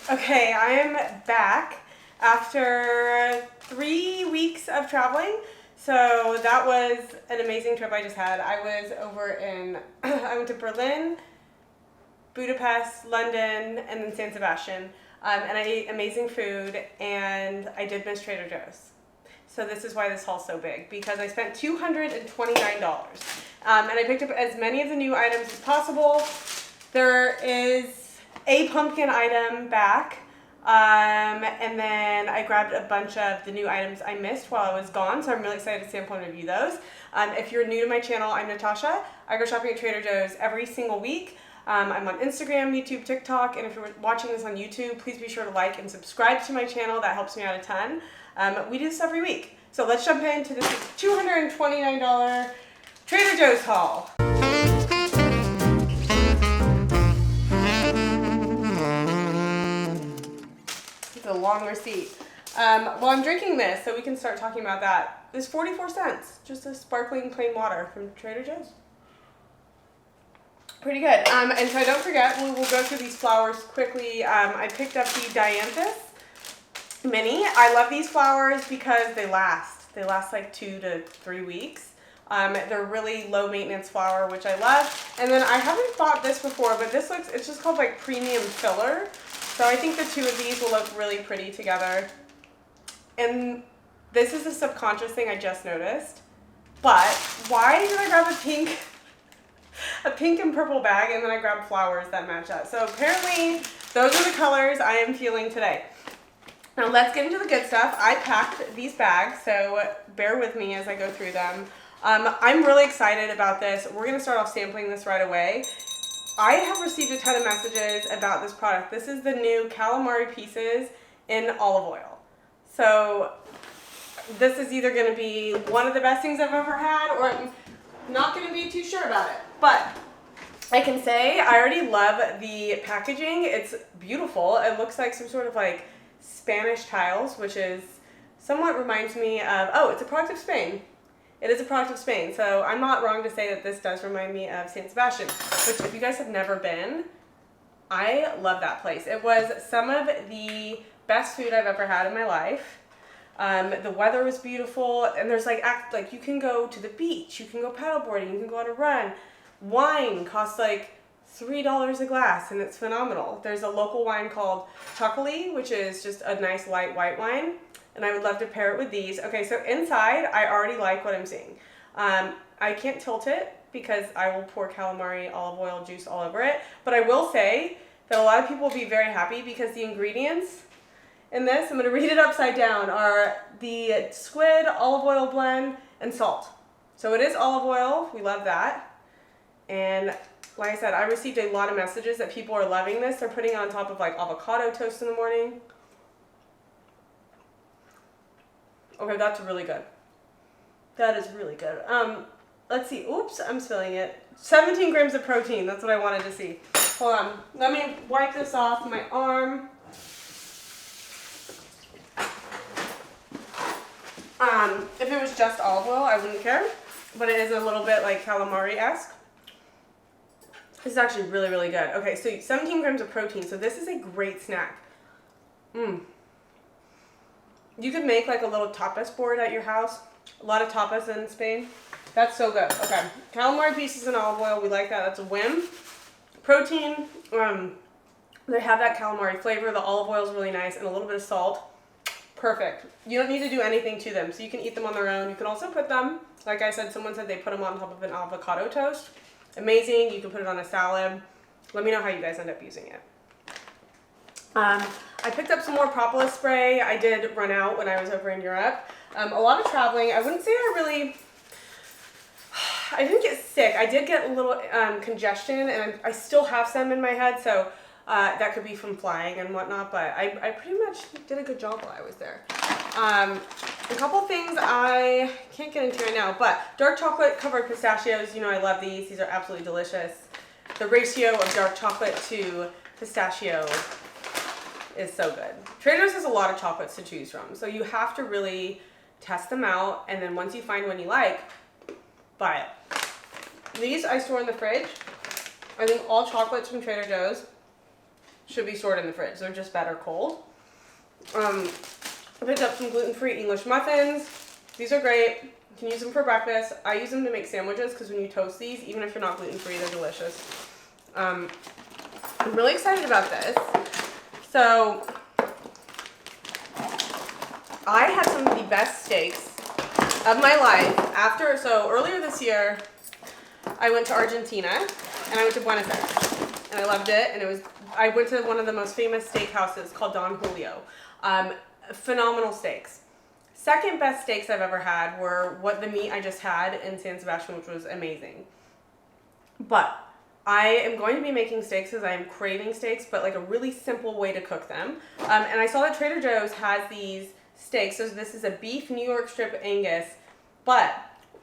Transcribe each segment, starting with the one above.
Okay, I am back after 3 weeks of traveling. So that was an amazing trip I just had. I was over in, I went to Berlin, Budapest, London, and then San Sebastian. And I ate amazing food, and I did miss Trader Joe's. So this is why this haul's so big, because I spent $229. And I picked up as many of the new items as possible. There is a pumpkin item back, and then I grabbed a bunch of the new items I missed while I was gone, so I'm really excited to sample and review those. If you're new to my channel, I'm Natasha. I go shopping at Trader Joe's every single week. I'm on Instagram, YouTube, TikTok, and if you're watching this on YouTube, please be sure to like and subscribe to my channel. That helps me out a ton. We do this every week. So let's jump into this $229 Trader Joe's haul. It's a long receipt. Well, I'm drinking this, so we can start talking about that. It's 44 cents, just a sparkling plain water from Trader Joe's. Pretty good. And so I don't forget, we'll go through these flowers quickly. I picked up the Dianthus Mini. I love these flowers because they last. They last like 2 to 3 weeks. They're really low maintenance flower, which I love. And then I haven't bought this before, but this looks, it's just called like premium filler. So I think the two of these will look really pretty together. And this is a subconscious thing I just noticed. But why did I grab a pink and purple bag, and then I grabbed flowers that match up? So apparently those are the colors I am feeling today. Now let's get into the good stuff. I packed these bags, so bear with me as I go through them. I'm really excited about this. We're gonna start off sampling this right away. I have received a ton of messages about this product. This is the new calamari pieces in olive oil. So this is either gonna be one of the best things I've ever had, or I'm not gonna be too sure about it. But I can say I already love the packaging. It's beautiful. It looks like some sort of like Spanish tiles, which is somewhat reminds me of, oh, it's a product of Spain. It is a product of Spain, so I'm not wrong to say that this does remind me of San Sebastian, which if you guys have never been, I love that place. It was some of the best food I've ever had in my life. The weather was beautiful, and there's like you can go to the beach, you can go paddleboarding, you can go on a run. Wine costs like $3 a glass, and it's phenomenal. There's a local wine called Chipotle, which is just a nice light white wine, and I would love to pair it with these. Okay, so inside, I already like what I'm seeing. I can't tilt it because I will pour calamari olive oil juice all over it, but I will say that a lot of people will be very happy because the ingredients in this, I'm going to read it upside down, are the squid, olive oil blend, and salt. So it is olive oil. We love that. And like I said, I received a lot of messages that people are loving this. They're putting it on top of like avocado toast in the morning. Okay, that's really good. That is really good. Let's see. Oops, I'm spilling it. 17 grams of protein. That's what I wanted to see. Hold on. Let me wipe this off my arm. If it was just olive oil, I wouldn't care. But it is a little bit like calamari-esque. This is actually really, really good. Okay, so 17 grams of protein. So this is a great snack. You could make like a little tapas board at your house. A lot of tapas in Spain. That's so good. Okay, calamari pieces in olive oil. We like that. That's a win. Protein. They have that calamari flavor. The olive oil is really nice, and a little bit of salt. Perfect. You don't need to do anything to them, so you can eat them on their own. You can also put them, like I said, someone said they put them on top of an avocado toast. Amazing. You can put it on a salad. Let me know how you guys end up using it. I picked up some more propolis spray. I did run out when I was over in Europe. A lot of traveling. I wouldn't say I didn't get sick. I did get a little congestion, and I still have some in my head, so that could be from flying and whatnot, but I pretty much did a good job while I was there. A couple things I can't get into right now, but dark chocolate covered pistachios, you know I love these. These are absolutely delicious. The ratio of dark chocolate to pistachio is so good. Trader Joe's has a lot of chocolates to choose from, so you have to really test them out, and then once you find one you like, buy it. These I store in the fridge. I think all chocolates from Trader Joe's. should be stored in the fridge. They're just better cold. I picked up some gluten-free English muffins. These are great. You can use them for breakfast. I use them to make sandwiches because when you toast these, even if you're not gluten-free, they're delicious. I'm really excited about this. So I had some of the best steaks of my life earlier this year, I went to Argentina and I went to Buenos Aires and I loved it. And I went to one of the most famous steakhouses called Don Julio. Phenomenal steaks. Second best steaks I've ever had were the meat I just had in San Sebastian, which was amazing. But I am going to be making steaks because I am craving steaks, but like a really simple way to cook them. And I saw that Trader Joe's has these steaks. So this is a beef New York strip Angus, but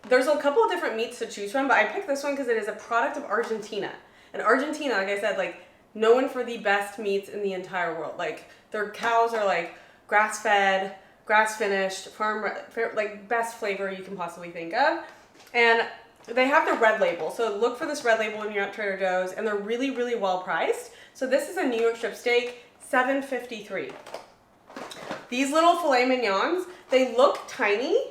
there's a couple of different meats to choose from, but I picked this one because it is a product of Argentina. And Argentina, like I said, like known for the best meats in the entire world. Like their cows are like grass-fed, grass-finished, like best flavor you can possibly think of. And they have the red label. So look for this red label when you're at Trader Joe's, and they're really, really well priced. So this is a New York strip steak, $7.53. These little filet mignons, they look tiny.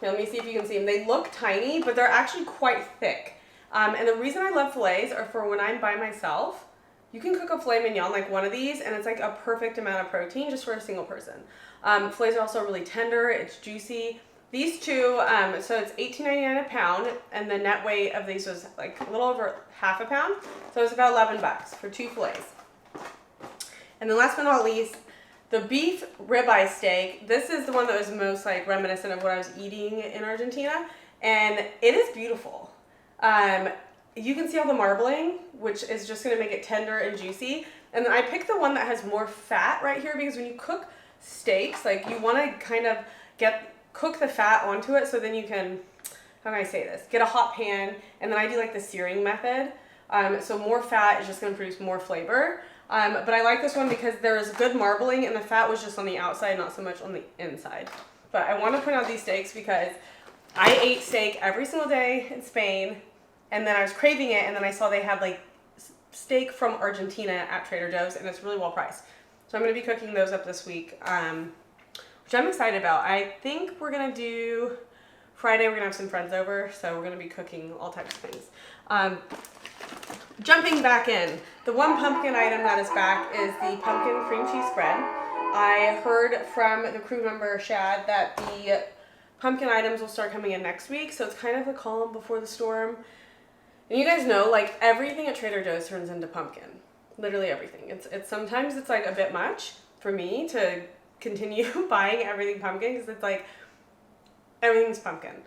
Here, let me see if you can see them. They look tiny, but they're actually quite thick. And the reason I love fillets are for when I'm by myself. You can cook a filet mignon like one of these, and it's like a perfect amount of protein just for a single person. Fillets are also really tender. It's juicy. These two, so it's $18.99 a pound, and the net weight of these was like a little over half a pound. So it's about $11 for 2 fillets. And then last but not least, the beef ribeye steak. This is the one that was most like reminiscent of what I was eating in Argentina, and it is beautiful. You can see all the marbling, which is just going to make it tender and juicy. And then I picked the one that has more fat right here because when you cook steaks, like you want to kind of cook the fat onto it, so then you can, how can I say this, get a hot pan, and then I do like the searing method. So more fat is just going to produce more flavor. But I like this one because there is good marbling and the fat was just on the outside, not so much on the inside. But I want to point out these steaks because I ate steak every single day in Spain, and then I was craving it, and then I saw they had like steak from Argentina at Trader Joe's, and it's really well priced. So I'm going to be cooking those up this week, which I'm excited about. I think we're going to do Friday, we're going to have some friends over, so we're going to be cooking all types of things. Jumping back in, the one pumpkin item that is back is the pumpkin cream cheese spread. I heard from the crew member Shad that the pumpkin items will start coming in next week, so it's kind of a calm before the storm. And you guys know, like everything at Trader Joe's turns into pumpkin. Literally everything. It's sometimes it's like a bit much for me to continue buying everything pumpkin because it's like everything's pumpkin.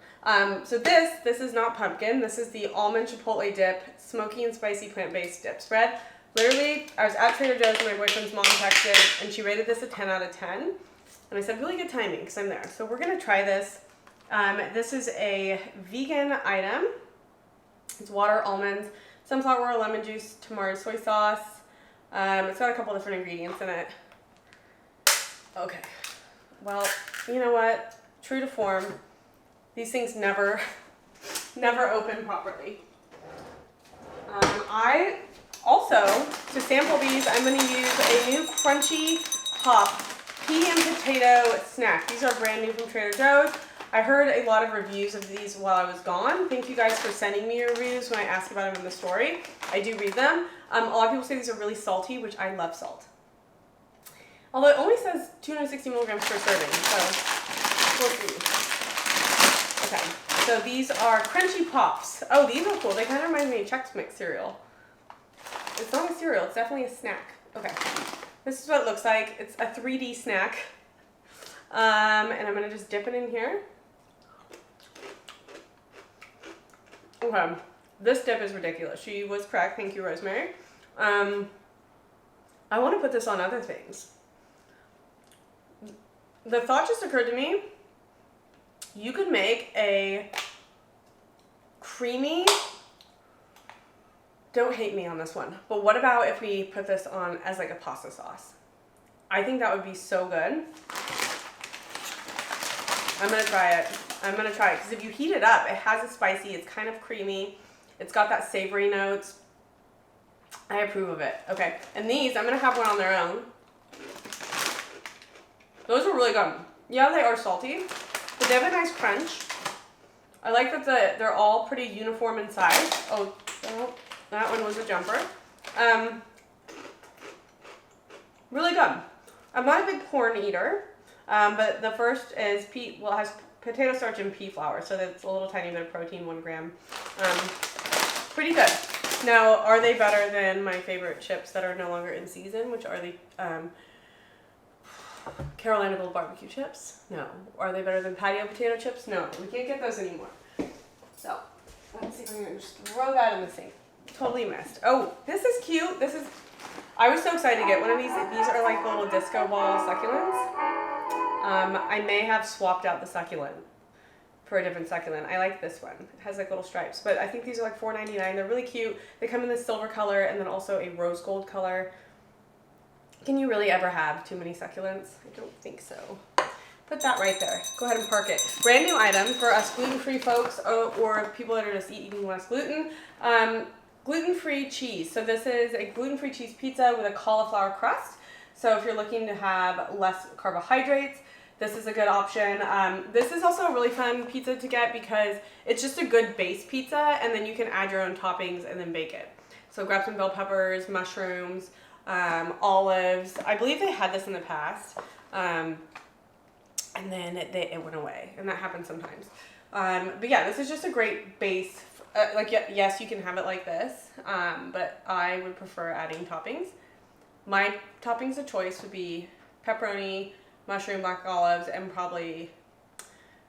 So this is not pumpkin. This is the almond chipotle dip, smoky and spicy plant-based dip spread. Literally, I was at Trader Joe's and my boyfriend's mom texted, and she rated this a 10 out of 10. And I said, really good timing because I'm there. So we're going to try this. This is a vegan item. It's water, almonds, sunflower oil, lemon juice, tamari soy sauce. It's got a couple different ingredients in it. Okay. Well, you know what? True to form, these things never open properly. I also, to sample these, I'm going to use a new Crunchy Pop pea and potato snack. These are brand new from Trader Joe's. I heard a lot of reviews of these while I was gone. Thank you guys for sending me your reviews when I asked about them in the story. I do read them. A lot of people say these are really salty, which I love salt. Although it only says 260 milligrams per serving, so we'll see. Okay, so these are Crunchy Pops. Oh, these are cool. They kind of remind me of Chex Mix cereal. It's not a cereal, it's definitely a snack. Okay, this is what it looks like. It's a 3D snack. And I'm going to just dip it in here. Okay, this dip is ridiculous. She was correct. Thank you, Rosemary. I want to put this on other things. The thought just occurred to me, you could make a creamy, don't hate me on this one, but what about if we put this on as like a pasta sauce? I think that would be so good. I'm going to try it. I'm going to try it because if you heat it up, it has a spicy, it's kind of creamy. It's got that savory notes. I approve of it. Okay, and these, I'm gonna have one on their own. Those are really good. Yeah, they are salty, but they have a nice crunch. I like that they're all pretty uniform in size. Oh, that one was a jumper. Really good. I'm not a big corn eater, but the first is it has potato starch and pea flour, so that's a little tiny bit of protein, 1 gram. Pretty good. Now, are they better than my favorite chips that are no longer in season, which are the Carolina Gold barbecue chips? No. Are they better than patio potato chips? No. We can't get those anymore. So, let's see if I'm going to just throw that in the sink. Totally missed. Oh, this is cute. I was so excited to get one of these. These are like little disco ball succulents. I may have swapped out the succulent for a different succulent. I like this one. It has like little stripes, but I think these are like $4.99. They're really cute. They come in this silver color and then also a rose gold color. Can you really ever have too many succulents? I don't think so. Put that right there. Go ahead and park it. Brand new item for us gluten-free folks or people that are just eating less gluten. Gluten-free cheese. So this is a gluten-free cheese pizza with a cauliflower crust. So if you're looking to have less carbohydrates, this is a good option. This is also a really fun pizza to get because it's just a good base pizza and then you can add your own toppings and then bake it. So grab some bell peppers, mushrooms, olives. I believe they had this in the past. And then it went away, and that happens sometimes. But yeah, this is just a great base. Yes, you can have it like this, but I would prefer adding toppings. My toppings of choice would be pepperoni, mushroom, black olives, and probably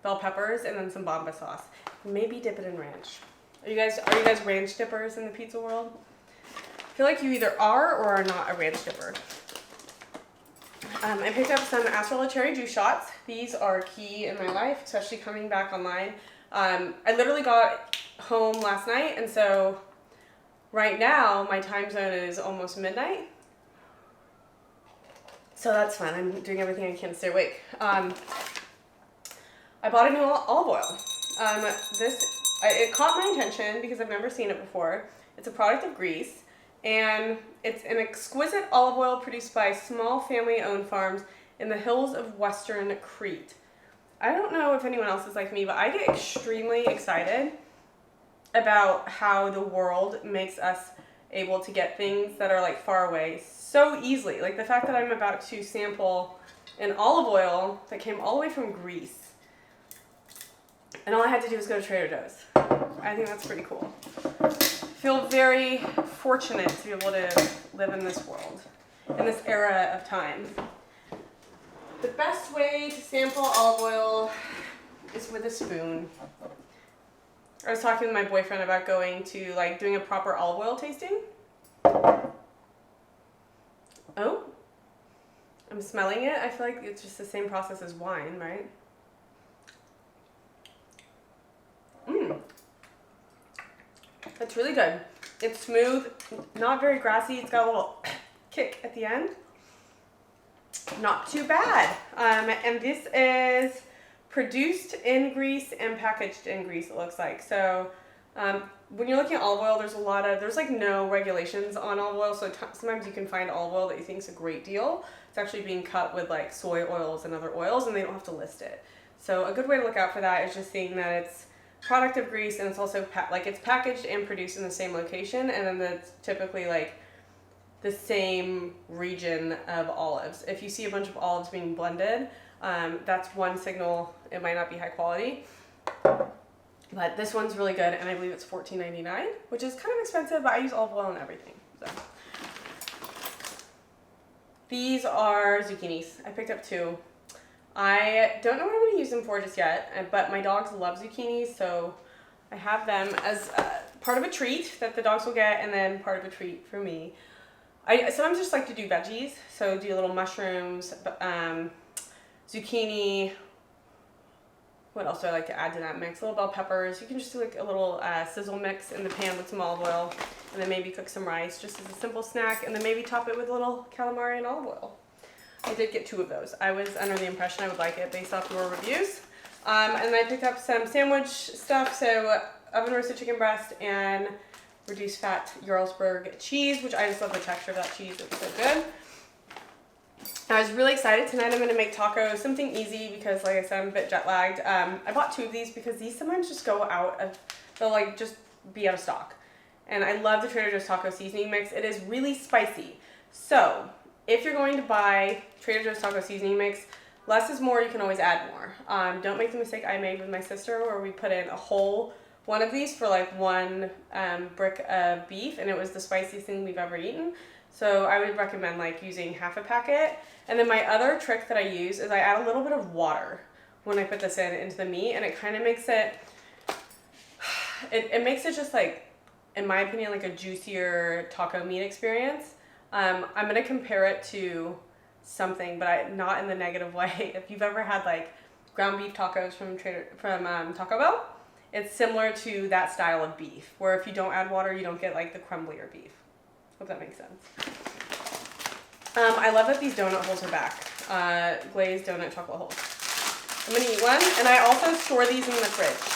bell peppers, and then some bomba sauce. Maybe dip it in ranch. Are you guys ranch dippers in the pizza world? I feel like you either are or are not a ranch dipper. I picked up some acerola cherry juice shots. These are key in my life, especially coming back online. I literally got home last night, and so right now my time zone is almost midnight. So that's fun. I'm doing everything I can to stay awake. I bought a new olive oil. It caught my attention because I've never seen it before. It's a product of Greece. And it's an exquisite olive oil produced by small family-owned farms in the hills of western Crete. I don't know if anyone else is like me, but I get extremely excited about how the world makes us able to get things that are like far away so easily. Like the fact that I'm about to sample an olive oil that came all the way from Greece. And all I had to do was go to Trader Joe's. I think that's pretty cool. Feel very fortunate to be able to live in this world, in this era of time. The best way to sample olive oil is with a spoon. I was talking with my boyfriend about going to doing a proper olive oil tasting. Oh, I'm smelling it. I feel like it's just the same process as wine, right? It's really good. It's smooth, not very grassy. It's got a little kick at the end. Not too bad. And this is produced in Greece and packaged in Greece, it looks like. So when you're looking at olive oil, there's like no regulations on olive oil. So sometimes you can find olive oil that you think is a great deal. It's actually being cut with like soy oils and other oils, and they don't have to list it. So a good way to look out for that is just seeing that it's product of Greece, and it's also it's packaged and produced in the same location, and then it's typically like the same region of olives. If you see a bunch of olives being blended, that's one signal it might not be high quality. But this one's really good, and I believe it's $14.99, which is kind of expensive, but I use olive oil and everything. So these are zucchinis. I picked up 2. I don't know what I'm going to use them for just yet, but my dogs love zucchinis, so I have them as part of a treat that the dogs will get, and then part of a treat for me. I sometimes just like to do veggies, so do little mushrooms, zucchini. What else do I like to add to that mix? Little bell peppers. You can just do like a little sizzle mix in the pan with some olive oil, and then maybe cook some rice just as a simple snack, and then maybe top it with a little calamari and olive oil. I did get 2 of those. I was under the impression I would like it based off your reviews. And I picked up some sandwich stuff, so oven roasted chicken breast and reduced fat Jarlsberg cheese, which I just love the texture of that cheese. It's so good. I was really excited. Tonight I'm going to make tacos, something easy because, like I said, I'm a bit jet lagged. I bought 2 of these because these sometimes just go out of, they'll like just be out of stock. And I love the Trader Joe's taco seasoning mix. It is really spicy. So if you're going to buy Trader Joe's taco seasoning mix, less is more. You can always add more. Don't make the mistake I made with my sister where we put in a whole one of these for like 1 brick of beef, and it was the spiciest thing we've ever eaten. So I would recommend like using half a packet. And then my other trick that I use is I add a little bit of water when I put this into the meat, and it kind of makes it, it makes it just like, in my opinion, like a juicier taco meat experience. I'm going to compare it to something, but not in the negative way. If you've ever had like ground beef tacos from Taco Bell, it's similar to that style of beef, where if you don't add water, you don't get like the crumblier beef. Hope that makes sense. I love that these donut holes are back. Glazed donut chocolate holes. I'm going to eat one, and I also store these in the fridge.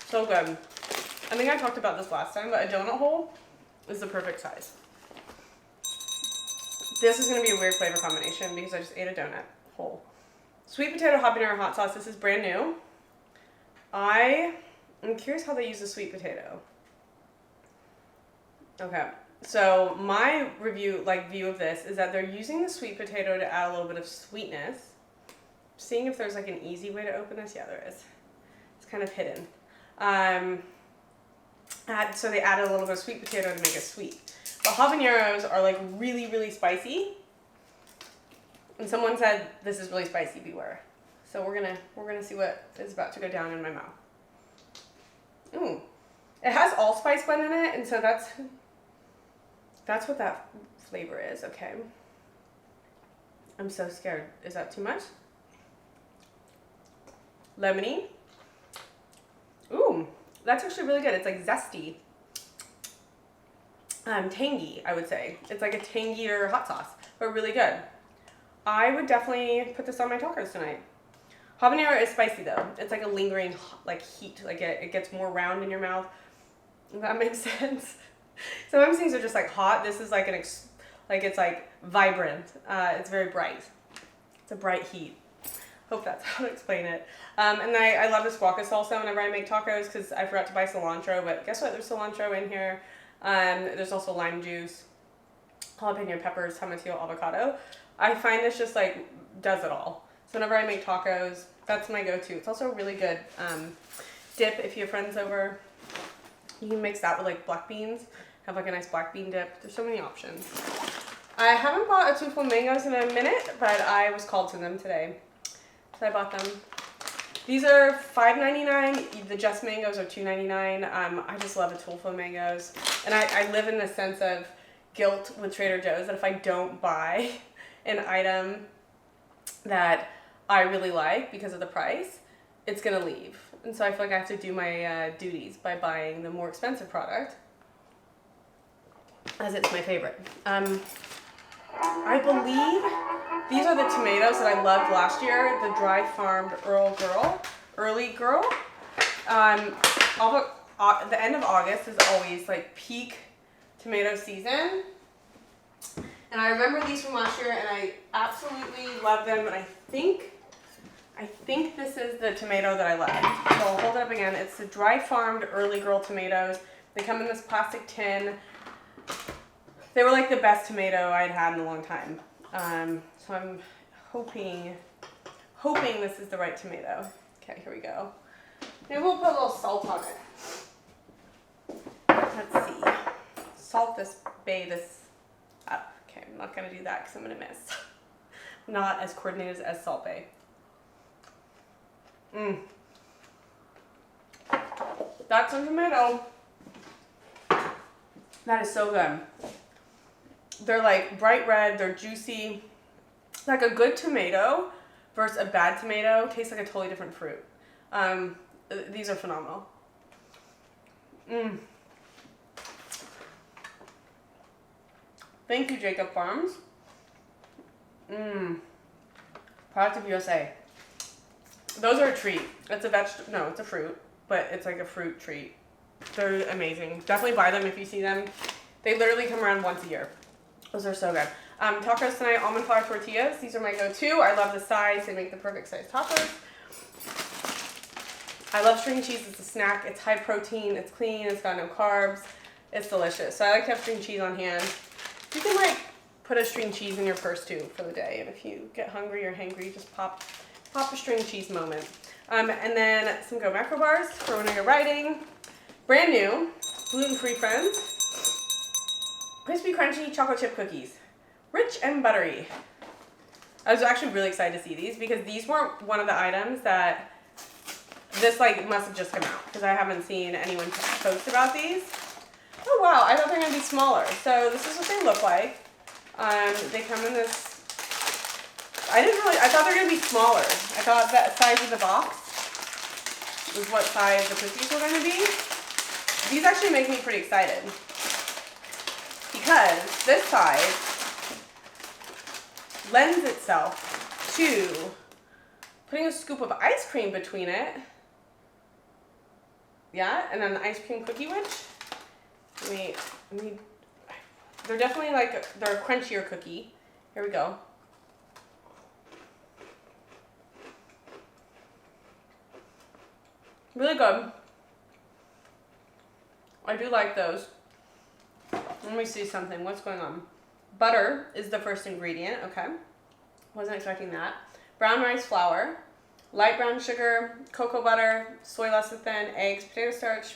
So good. I think I talked about this last time, but a donut hole is the perfect size. This is going to be a weird flavor combination because I just ate a donut hole. Sweet potato habanero hot sauce. This is brand new. I'm curious how they use the sweet potato. Okay, so my view of this is that they're using the sweet potato to add a little bit of sweetness. Seeing if there's like an easy way to open this. Yeah, there is. It's kind of hidden. So they added a little bit of sweet potato to make it sweet. The habaneros are like really, really spicy. And someone said this is really spicy, beware. So we're gonna see what is about to go down in my mouth. Ooh, it has allspice blend in it, and so that's what that flavor is. Okay. I'm so scared. Is that too much? Lemony. Ooh, that's actually really good. It's like zesty. Tangy, I would say. It's like a tangier hot sauce, but really good. I would definitely put this on my tacos tonight. Habanero is spicy though. It's like a lingering like heat. Like it gets more round in your mouth. If that makes sense. Sometimes things are just like hot. This is like it's like vibrant. It's very bright. It's a bright heat. Hope that's how to explain it. And I love this guaca salsa whenever I make tacos because I forgot to buy cilantro, but guess what? There's cilantro in here. There's also lime juice, jalapeno peppers, tomatillo, avocado. I find this just like does it all. So whenever I make tacos, that's my go-to. It's also a really good dip if you have friends over. You can mix that with like black beans. Have like a nice black bean dip. There's so many options. I haven't bought a two full mangoes in a minute, but I was called to them today. So I bought them. These are $5.99. The Just Mangoes are $2.99. I just love a toolful of mangoes. And I live in the sense of guilt with Trader Joe's that if I don't buy an item that I really like because of the price, it's going to leave. And so I feel like I have to do my duties by buying the more expensive product, as it's my favorite. I believe these are the tomatoes that I loved last year, the dry farmed Early Girl. The end of August is always like peak tomato season. And I remember these from last year and I absolutely love them. And I think this is the tomato that I love. So I'll hold it up again. It's the dry farmed Early Girl tomatoes. They come in this plastic tin. They were like the best tomato I'd had in a long time. So I'm hoping this is the right tomato. Okay, here we go. Maybe we'll put a little salt on it. Let's see. Salt this up. Okay, I'm not gonna do that because I'm gonna miss. Not as coordinated as Salt Bae. That's a tomato. That is so good. They're like bright red, they're juicy. Like a good tomato versus a bad tomato tastes like a totally different fruit. These are phenomenal. Thank you, Jacob Farms. Product of USA. Those are a treat. It's a vegetable. No, it's a fruit, but it's like a fruit treat. They're amazing. Definitely buy them if you see them. They literally come around once a year. Those are so good. Tacos tonight, almond flour tortillas. These are my go-to. I love the size. They make the perfect size tacos. I love string cheese as a snack. It's high protein. It's clean. It's got no carbs. It's delicious. So I like to have string cheese on hand. You can like put a string cheese in your purse too for the day. And if you get hungry or hangry, just pop a string cheese moment. And then some Go Macro bars for when you're writing. Brand new, gluten-free friends. Crispy, crunchy chocolate chip cookies. Rich and buttery. I was actually really excited to see these because these weren't one of the items that this like must have just come out because I haven't seen anyone post about these. Oh wow, I thought they were going to be smaller. So this is what they look like. They come in this, I thought they were going to be smaller. I thought that size of the box was what size the cookies were going to be. These actually make me pretty excited because this size lends itself to putting a scoop of ice cream between it. Yeah, and then an ice cream cookie wedge. They're definitely like, they're a crunchier cookie. Here we go. Really good. I do like those. Let me see something. What's going on? Butter is the first ingredient. Okay. Wasn't expecting that. Brown rice flour, light brown sugar, cocoa butter, soy lecithin, eggs, potato starch,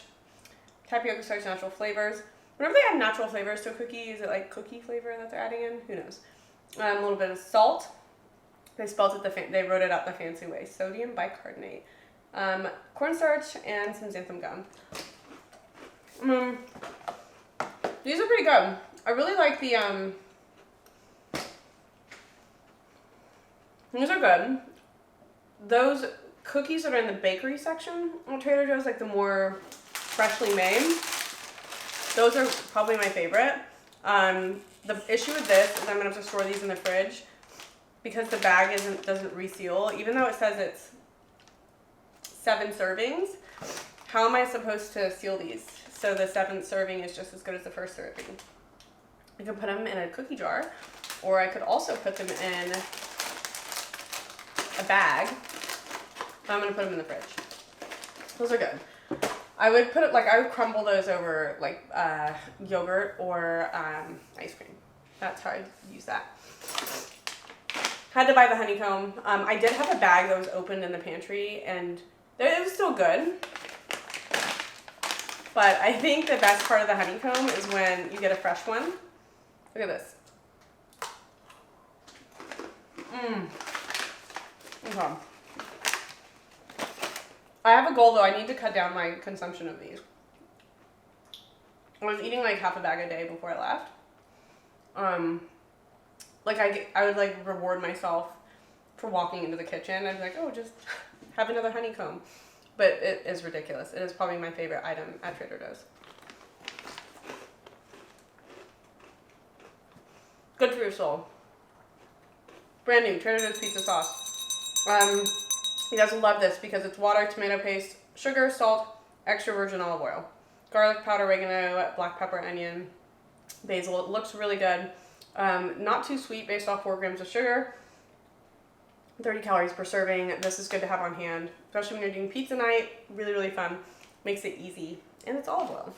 tapioca starch, natural flavors. Whenever they add natural flavors to a cookie, is it like cookie flavor that they're adding in? Who knows? A little bit of salt. They spelled it they wrote it out the fancy way. Sodium bicarbonate. Cornstarch and some xanthan gum. These are pretty good. I really like the these are good. Those cookies that are in the bakery section at Trader Joe's, like the more freshly made, those are probably my favorite. The issue with this is I'm gonna have to store these in the fridge because the bag doesn't reseal, even though it says it's 7 servings. How am I supposed to seal these so the 7th serving is just as good as the first serving? I could put them in a cookie jar, or I could also put them in a bag. I'm gonna put them in the fridge. Those are good. I would crumble those over like yogurt or ice cream. That's how I use that. Had to buy the honeycomb. I did have a bag that was opened in the pantry and it was still good. But I think the best part of the honeycomb is when you get a fresh one. Look at this. Okay. I have a goal though. I need to cut down my consumption of these. I was eating like half a bag a day before I left. I would like reward myself for walking into the kitchen. I'd be like, oh, just have another honeycomb. But it is ridiculous. It is probably my favorite item at Trader Joe's. Good for your soul. Brand new Trader Joe's pizza sauce. You guys will love this because it's water, tomato paste, sugar, salt, extra virgin olive oil, garlic powder, oregano, black pepper, onion, basil. It looks really good. Not too sweet based off 4 grams of sugar. 30 calories per serving. This is good to have on hand, especially when you're doing pizza night. Really, really fun. Makes it easy. And it's olive oil.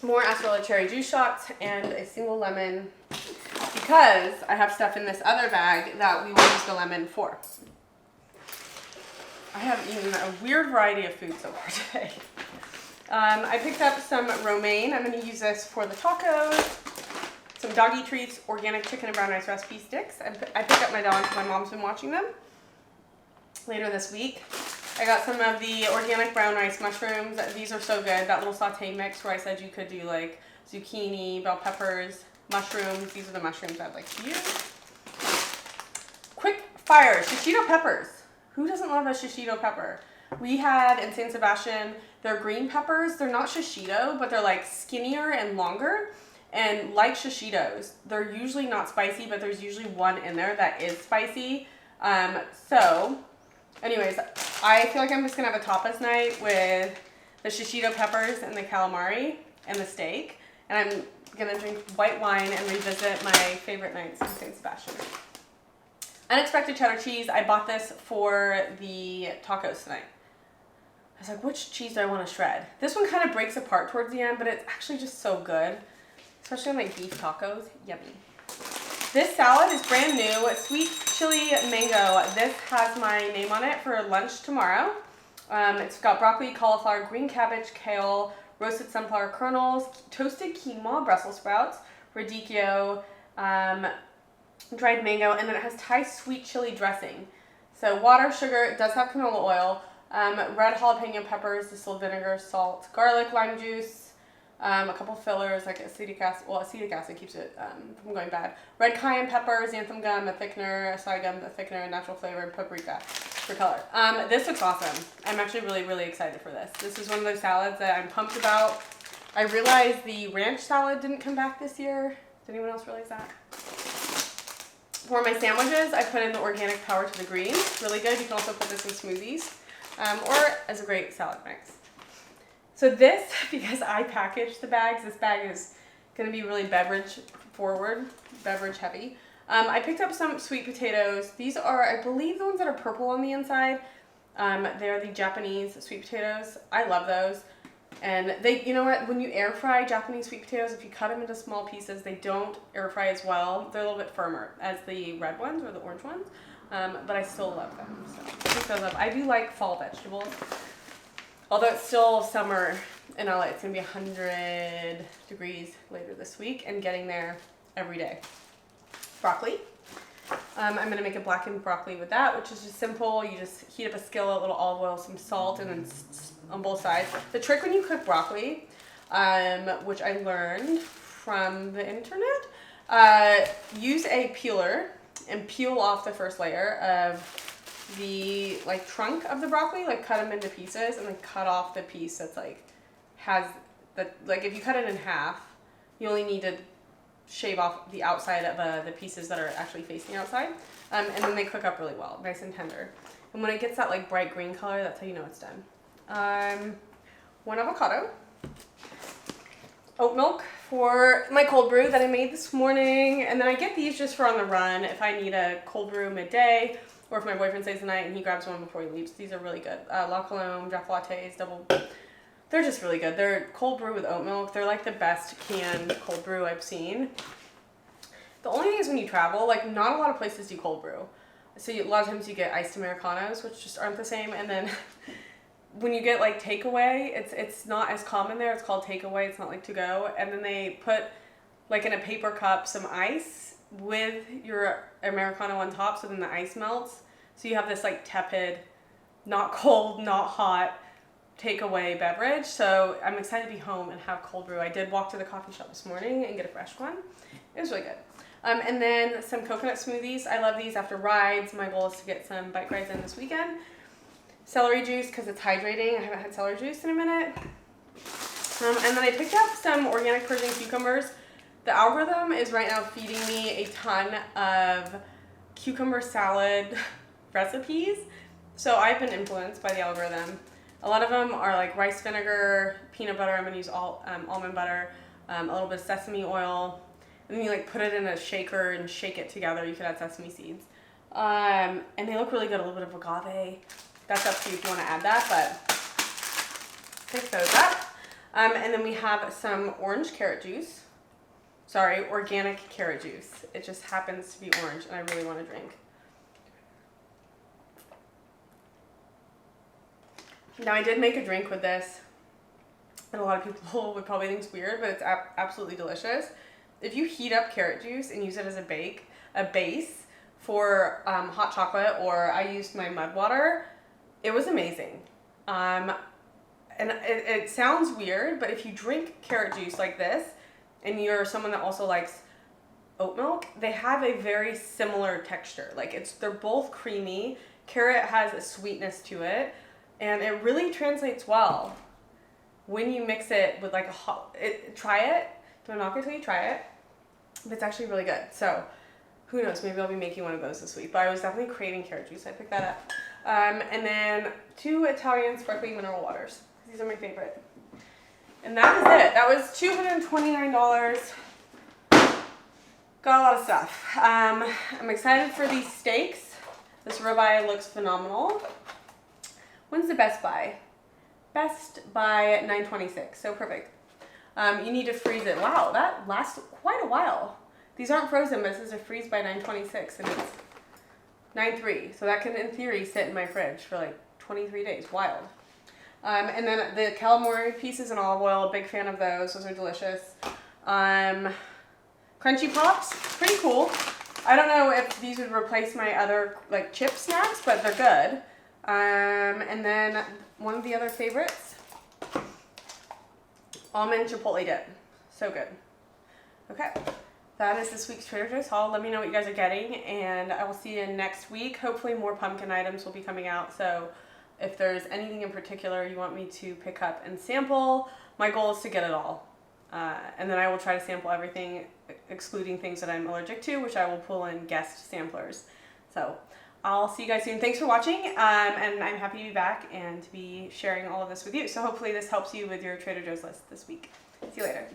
More acerola cherry juice shots and a single lemon because I have stuff in this other bag that we will use the lemon for. I have eaten a weird variety of food so far today. I picked up some romaine. I'm going to use this for the tacos. Some doggy treats, organic chicken and brown rice recipe sticks. I picked up my dog because my mom's been watching them later this week. I got some of the organic brown rice mushrooms. These are so good. That little saute mix where I said you could do like zucchini, bell peppers, mushrooms. These are the mushrooms I'd like to use. Quick fire, shishito peppers. Who doesn't love a shishito pepper? We had in San Sebastian, they're green peppers. They're not shishito, but they're like skinnier and longer. And like shishitos, they're usually not spicy, but there's usually one in there that is spicy. So Anyways, I feel like I'm just gonna have a tapas night with the shishito peppers and the calamari and the steak. And I'm gonna drink white wine and revisit my favorite nights in St. Sebastian. Unexpected cheddar cheese. I bought this for the tacos tonight. I was like, which cheese do I want to shred? This one kind of breaks apart towards the end, but it's actually just so good. Especially on like beef tacos. Yummy. This salad is brand new. Sweet chili mango. This has my name on it for lunch tomorrow. It's got broccoli, cauliflower, green cabbage, kale, roasted sunflower kernels, toasted quinoa, Brussels sprouts, radicchio, dried mango, and then it has Thai sweet chili dressing. So water, sugar, it does have canola oil, red jalapeno peppers, distilled vinegar, salt, garlic, lime juice, a couple fillers like acetic acid. Well, acetic acid keeps it from going bad. Red cayenne pepper, xanthan gum, a thickener, acai gum, a thickener, natural flavor, and paprika for color. This looks awesome. I'm actually really, really excited for this. This is one of those salads that I'm pumped about. I realized the ranch salad didn't come back this year. Did anyone else realize that? For my sandwiches, I put in the organic power to the greens. Really good. You can also put this in smoothies or as a great salad mix. So this, because I packaged the bags, this bag is going to be really beverage forward, beverage heavy. I picked up some sweet potatoes. These are, I believe, the ones that are purple on the inside. They're the Japanese sweet potatoes. I love those. And they, you know what, when you air fry Japanese sweet potatoes, if you cut them into small pieces, they don't air fry as well. They're a little bit firmer as the red ones or the orange ones. But I still love them. So I picked those up. I do like fall vegetables. Although it's still summer in LA, it's going to be 100 degrees later this week and getting there every day. Broccoli. I'm going to make a blackened broccoli with that, which is just simple. You just heat up a skillet, a little olive oil, some salt, and then on both sides. The trick when you cook broccoli, which I learned from the internet, use a peeler and peel off the first layer of the like trunk of the broccoli, like cut them into pieces and then cut off the piece that's like has the, like if you cut it in half, you only need to shave off the outside of the pieces that are actually facing outside, and then they cook up really well, nice and tender. And when it gets that like bright green color, that's how you know it's done. One avocado, oat milk for my cold brew that I made this morning, and then I get these just for on the run if I need a cold brew midday, or if my boyfriend stays the night and he grabs one before he leaves. These are really good. La Colombe, Draft Lattes, double. They're just really good. They're cold brew with oat milk. They're like the best canned cold brew I've seen. The only thing is when you travel, like not a lot of places do cold brew. So a lot of times you get iced Americanos, which just aren't the same. And then when you get like takeaway, it's not as common there. It's called takeaway. It's not like to go. And then they put like in a paper cup some ice with your Americano on top, so then the ice melts. So you have this like tepid, not cold, not hot takeaway beverage. So I'm excited to be home and have cold brew. I did walk to the coffee shop this morning and get a fresh one. It was really good. And then some coconut smoothies. I love these after rides. My goal is to get some bike rides in this weekend. Celery juice because it's hydrating. I haven't had celery juice in a minute. And then I picked up some organic Persian cucumbers. The algorithm is right now feeding me a ton of cucumber salad recipes. So I've been influenced by the algorithm. A lot of them are like rice vinegar, peanut butter. I'm going to use almond butter, a little bit of sesame oil. And then you like put it in a shaker and shake it together. You could add sesame seeds. And they look really good. A little bit of agave. That's up to you if you want to add that, but pick those up. And then we have some orange carrot juice. Sorry, organic carrot juice. It just happens to be orange and I really want to drink. Now I did make a drink with this and a lot of people would probably think it's weird, but it's absolutely delicious. If you heat up carrot juice and use it as a base for hot chocolate, or I used my mud water, it was amazing. And it sounds weird, but if you drink carrot juice like this, and you're someone that also likes oat milk, they have a very similar texture. Like they're both creamy. Carrot has a sweetness to it, and it really translates well when you mix it with like try it. Don't knock it till you try it. But it's actually really good. So who knows? Maybe I'll be making one of those this week. But I was definitely craving carrot juice. I picked that up. And then 2 Italian sparkling mineral waters. These are my favorite. And that is it. That was $229. Got a lot of stuff. I'm excited for these steaks. This ribeye looks phenomenal. When's the Best Buy? Best Buy at 9/26. So perfect. You need to freeze it. Wow, that lasts quite a while. These aren't frozen, but this is a freeze by 9/26, and it's 9/3. So that can, in theory, sit in my fridge for like 23 days. Wild. And then the calamari pieces in olive oil. Big fan of those. Those are delicious. Crunchy Pops, pretty cool. I don't know if these would replace my other like chip snacks, but they're good. And then one of the other favorites, Almond Chipotle dip. So good. Okay, that is this week's Trader Joe's haul. Let me know what you guys are getting, and I will see you next week. Hopefully more pumpkin items will be coming out, so if there's anything in particular you want me to pick up and sample, my goal is to get it all. And then I will try to sample everything, excluding things that I'm allergic to, which I will pull in guest samplers. So I'll see you guys soon. Thanks for watching, and I'm happy to be back and to be sharing all of this with you. So hopefully this helps you with your Trader Joe's list this week. See you later.